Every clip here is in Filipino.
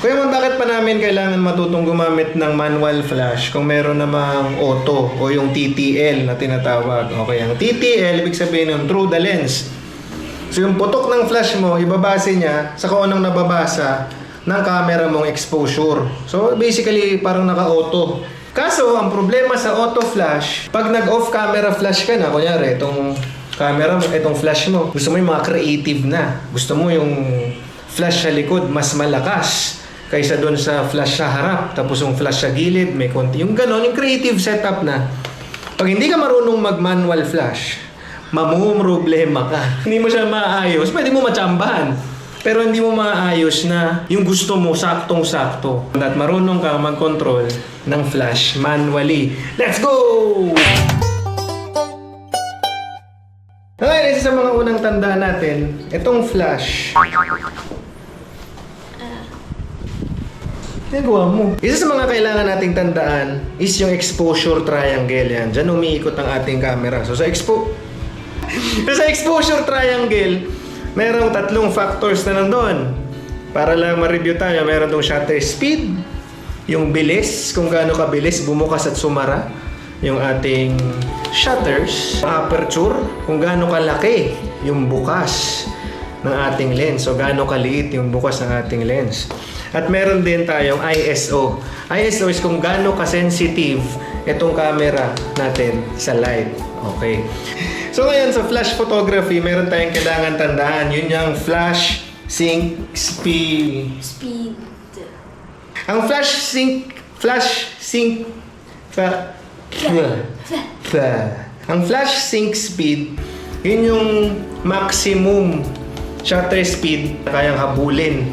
Kuya Mon, bakit pa namin kailangan matutong gumamit ng manual flash kung meron namang auto o yung TTL na tinatawag? Okay, ang TTL, ibig sabihin yung through the lens. So yung putok ng flash mo, ibabase niya sa kung anong nababasa ng camera mong exposure. So basically, parang naka-auto. Kaso, ang problema sa auto flash, pag nag-off camera flash ka na, kunyari, itong camera mo, itong flash mo, gusto mo yung mga creative na. Gusto mo yung flash sa likod, mas malakas kaysa doon sa flash sa harap, tapos yung flash sa gilid, may konti. Yung ganon, yung creative setup na. Pag hindi ka marunong mag-manual flash, mamumroblema ka. Hindi mo siya maayos, pwede mo matsambahan. Pero hindi mo maayos na yung gusto mo saktong-sakto. At marunong ka mag-control ng flash manually. Let's go! Okay, isa sa mga unang tandaan natin, itong flash. Nagawa mo. Isa sa mga kailangan nating tandaan is yung exposure triangle yan. Diyan umiikot ang ating camera. So sa exposure triangle, merong tatlong factors na nandun. Para lang ma-review tayo, meron tong shutter speed, yung bilis, kung gaano kabilis bumukas at sumara yung ating shutters, aperture, kung gaano kalaki yung bukas ng ating lens, o gaano kaliit yung bukas ng ating lens. At meron din tayong ISO. ISO is kung gaano ka-sensitive itong camera natin sa light. Okay. So ngayon sa flash photography, meron tayong kailangan tandaan. Yun yung flash sync speed. Ang flash sync ang flash sync speed, yun yung maximum shutter speed na kayang habulin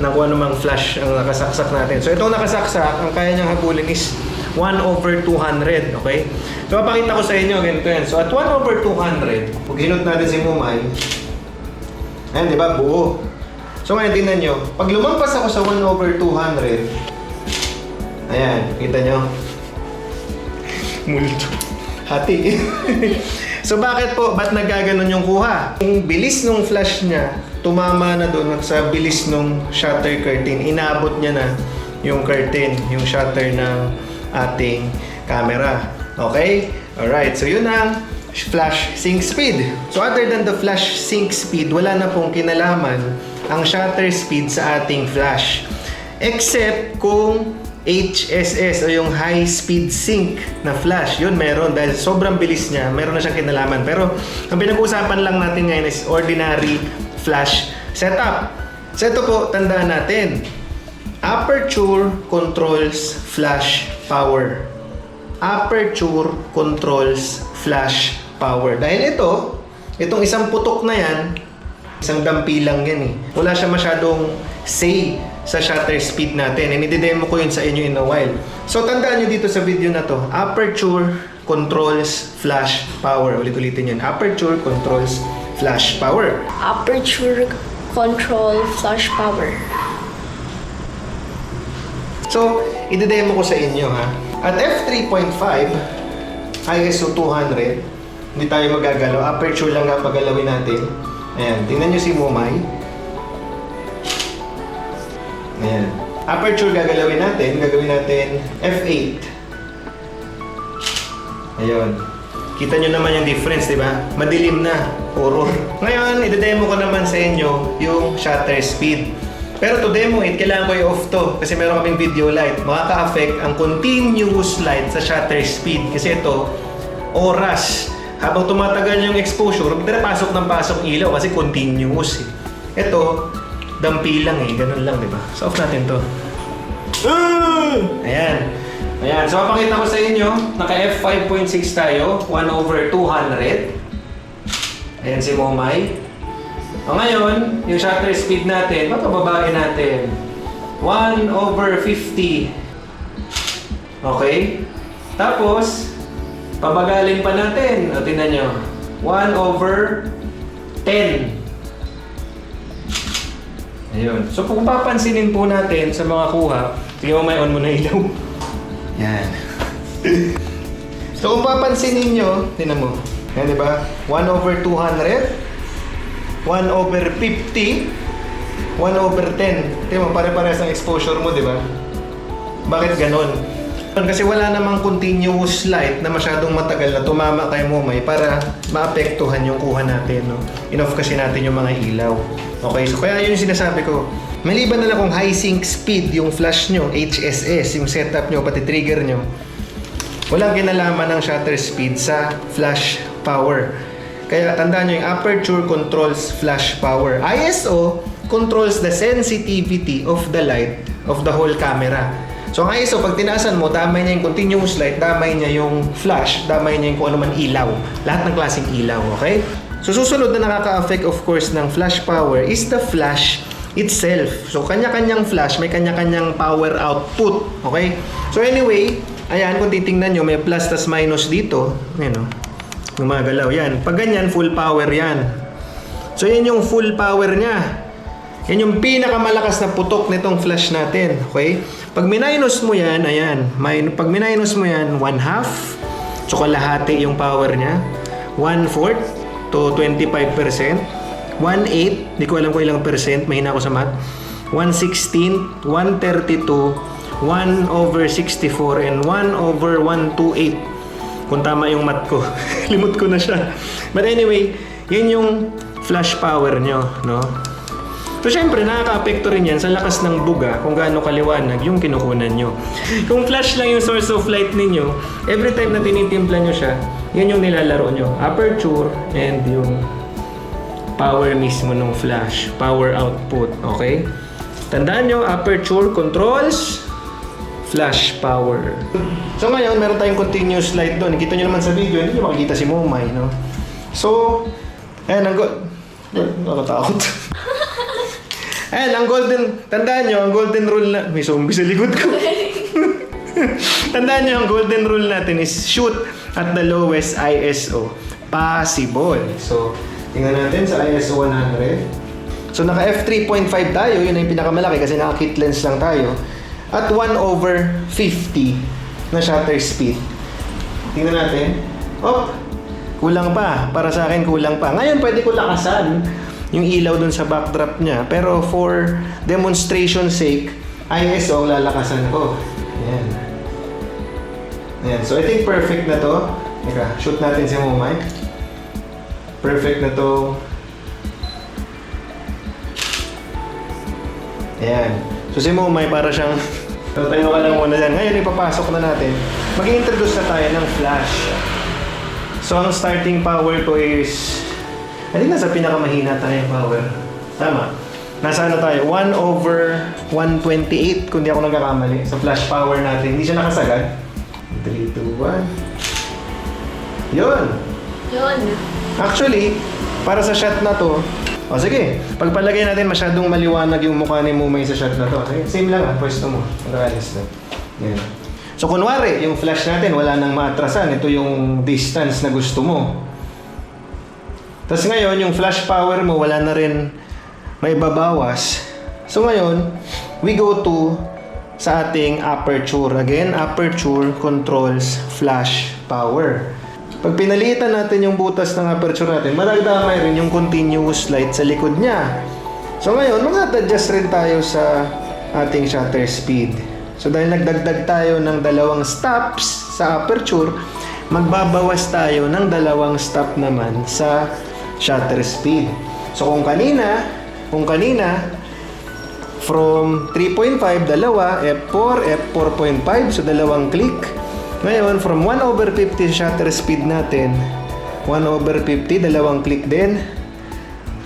na kung anumang flash ang nakasaksak natin. So itong nakasaksak, ang kaya niyang habulin is 1/200, okay? So papakita ko sa inyo, ganito yan. So at 1/200, pag hinot natin si Mumay, ayan, di ba? Buo. So ngayon, tingnan nyo. Pag lumampas ako sa 1/200, ayan, kita nyo? Multo. Hati. So bakit po? Ba't nagaganon yung kuha? Yung bilis nung flash niya, tumama na doon at sa bilis nung shutter curtain, inabot niya na yung curtain, yung shutter ng ating camera. Okay? Alright, so yun ang flash sync speed. So other than the flash sync speed, wala na pong kinalaman ang shutter speed sa ating flash. Except kung HSS o yung high speed sync na flash, yun meron dahil sobrang bilis niya, meron na siyang kinalaman. Pero ang pinag-uusapan lang natin ngayon is ordinary flash setup. So ito po, tandaan natin. Aperture controls flash power. Aperture controls flash power. Dahil itong isang putok na yan, isang dampi lang yan eh. Wala siya masyadong say sa shutter speed natin. And i-demo ko yun sa inyo in a while. So tandaan nyo dito sa video na to, aperture controls flash power. Ulit-ulitin yun. Aperture controls flash power. Aperture control flash power. So, i-demo ko sa inyo ha. At f3.5, ISO 200, hindi tayo magagalaw. Aperture lang nga pagalawin natin. Ayan, tingnan nyo si Mumay. Ayan. Aperture gagawin natin f8. Ayun. Kita nyo naman yung difference, di ba? Madilim na. Horror. Ngayon, i-demo ko naman sa inyo yung shutter speed. Pero to demo it, kailangan ko i-off to kasi meron kaming video light. Makaka-affect ang continuous light sa shutter speed. Kasi ito, oras. Habang tumatagal yung exposure, pasok ng pasok ilaw kasi continuous eh. Ito, dampi lang eh. Ganun lang, di ba? So, off natin to. Ayan. Ayan. So, papakita ko sa inyo. Naka f5.6 tayo. 1/200. Ayan si Momay. O ngayon, yung shutter speed natin, papababain natin. 1/50. Okay? Tapos, pabagalin pa natin. O, tingnan nyo. 1/10. Ayun. So, kung papansinin po natin sa mga kuha, sige mo, may on mo na ilaw. Yan. So, kung papansinin nyo, tingnan mo. Yan, di ba? 1/200. 1/50. 1/10. Tingnan mo, pare-parehas ang exposure mo, di ba? Bakit ganon? Kasi wala namang continuous light na masyadong matagal na tumama kay Momay para maapektuhan yung kuha natin. No? In-off kasi natin yung mga ilaw. Okay, so kaya yun yung sinasabi ko. Maliban na lang kung high sync speed yung flash nyo, HSS, yung setup nyo, pati trigger nyo, walang kinalaman ng shutter speed sa flash power. Kaya tandaan nyo, yung aperture controls flash power. ISO controls the sensitivity of the light of the whole camera. So ang ISO, pag tinaasan mo, damay niya yung continuous light, damay niya yung flash, damay niya yung kung ano man ilaw. Lahat ng klaseng ilaw, okay? So susunod na nakaka-affect of course ng flash power is the flash itself. So kanya-kanyang flash, may kanya-kanyang power output, okay? So anyway, ayan, kung titingnan nyo, may plus tas minus dito. Ayan o, gumagalaw yan. Pag ganyan, full power yan. So yan yung full power niya. Yan yung pinakamalakas na putok nitong flash natin, okay? Pag minus mo yan, ayan, pag minus mo yan, 1/2, so kalahati yung power niya, 1/4 to 25%, 1/8, di ko alam kung ilang percent, mahina ako sa math, 1/16, 1/32, 1/64, and 1/128. Kung tama yung math ko. Limot ko na siya. But anyway, yan yung flash power nyo, no? So, syempre, nakaka-apekto rin yan sa lakas ng buga kung gaano kaliwanag yung kinukunan nyo. Kung flash lang yung source of light ninyo, every time na tinitimpla nyo siya, yan yung nilalaro nyo. Aperture and yung power mismo ng flash. Power output, okay? Tandaan nyo, aperture controls flash power. So, ngayon, meron tayong continuous light doon. Kita nyo naman sa video, hindi nyo makikita si Momay, no? So, ayan, nakatakot. Ayan, tandaan nyo, ang golden rule na, may zombie sa likod ko. Tandaan nyo, ang golden rule natin is shoot at the lowest ISO possible. So, tingnan natin sa ISO 100. So, naka f3.5 tayo, yun na yung pinakamalaki kasi naka kit lens lang tayo. At 1/50 na shutter speed. Tingnan natin. Oh, kulang pa. Para sa akin, kulang pa. Ngayon, pwede ko lakasan yung ilaw dun sa backdrop niya. Pero for demonstration sake, ISO ang lalakasan ko. Ayan. Ayan. So, I think perfect na to. Teka, shoot natin si Momay. Perfect na to. Ayan. So, si Momay para siyang tayo ka lang muna dyan. Ngayon, ipapasok na natin. Mag-introduce na tayo ng flash. So, ang starting power ko is I think nasa pinakamahina tayo power. Tama. Nasa ano tayo? 1/128 kung di ako nagkakamali sa flash power natin. Hindi siya nakasagad. 3, 2, 1. Yun! Yun. Actually, para sa shot na to, o sige, pagpalagay natin masyadong maliwanag yung mukha ni Momay sa shot na to. Sige, same lang pwesto mo. Mag-alis na. Yan. So kunwari, yung flash natin wala nang maatrasan. Ito yung distance na gusto mo. Tapos ngayon, yung flash power mo, wala na rin may babawas. So ngayon, we go to sa ating aperture. Again, aperture controls flash power. Pag pinalitan natin yung butas ng aperture natin, madagdamay rin yung continuous light sa likod niya. So ngayon, mag-adjust rin tayo sa ating shutter speed. So dahil nagdagdag tayo ng 2 stops sa aperture, magbabawas tayo ng 2 stop naman sa shutter speed. So kung kanina from 3.5, 2, F4, F4.5, so 2 click. Ngayon, from 1/50 shutter speed natin, 1/50, 2 click din,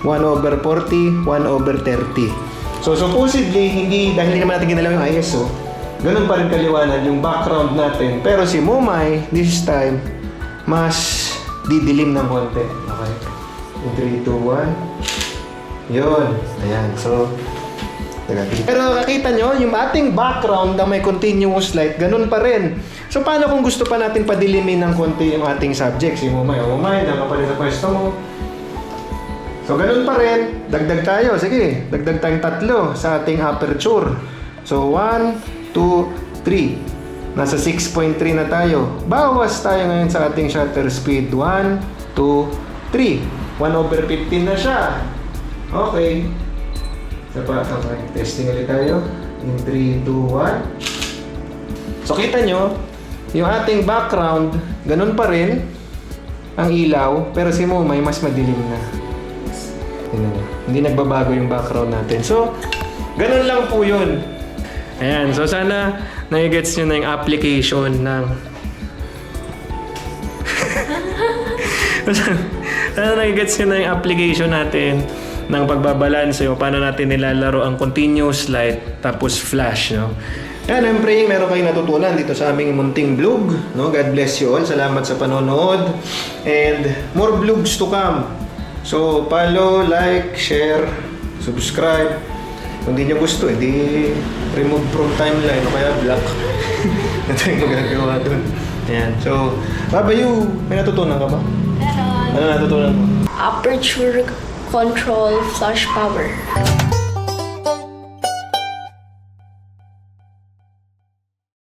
1/40, 1/30. So supposedly, dahil hindi naman natin ginalaw yung ISO, ganun pa rin kaliwanag yung background natin. Pero si Momay, this time, mas didilim ng konti. Okay? 3, 2, 1. Yun. Ayan. So, pero nakita nyo, yung ating background na may continuous light, ganun pa rin. So, paano kung gusto pa natin padilimin ng konti yung ating subject? Si Momay, dama pa rin sa pwesto mo. So, ganun pa rin. Dagdag tayo. Sige, dagdag tayong 3 sa ating aperture. So, 1, 2, 3. Nasa 6.3 na tayo. Bawas tayo ngayon sa ating shutter speed. 1, 2, 3. 1/15 na siya. Okay. Ito pa, okay. Testing ulit tayo. In 3, 2, 1. So kita nyo, yung ating background, ganun pa rin ang ilaw, pero si Momay mas madilim na. Tingnan nyo. Hindi nagbabago yung background natin. So, ganun lang po yun. Ayan, so sana nagigets nyo na yung application ng... sana nagigets nyo na yung application natin ng pagbabalance, yung paano natin nilalaro ang continuous light tapos flash, no? Yan, I'm praying meron kayong natutunan dito sa aming munting vlog, no? God bless you all. Salamat sa panonood. And more vlogs to come. So, follow, like, share, subscribe. Kung di nyo gusto, edi remove from timeline o kaya block. Ito yung magagawa dun. Ayan. So, Babayu, may natutunan ka ba? Meron. Ano natutunan mo? Aperture control flash power.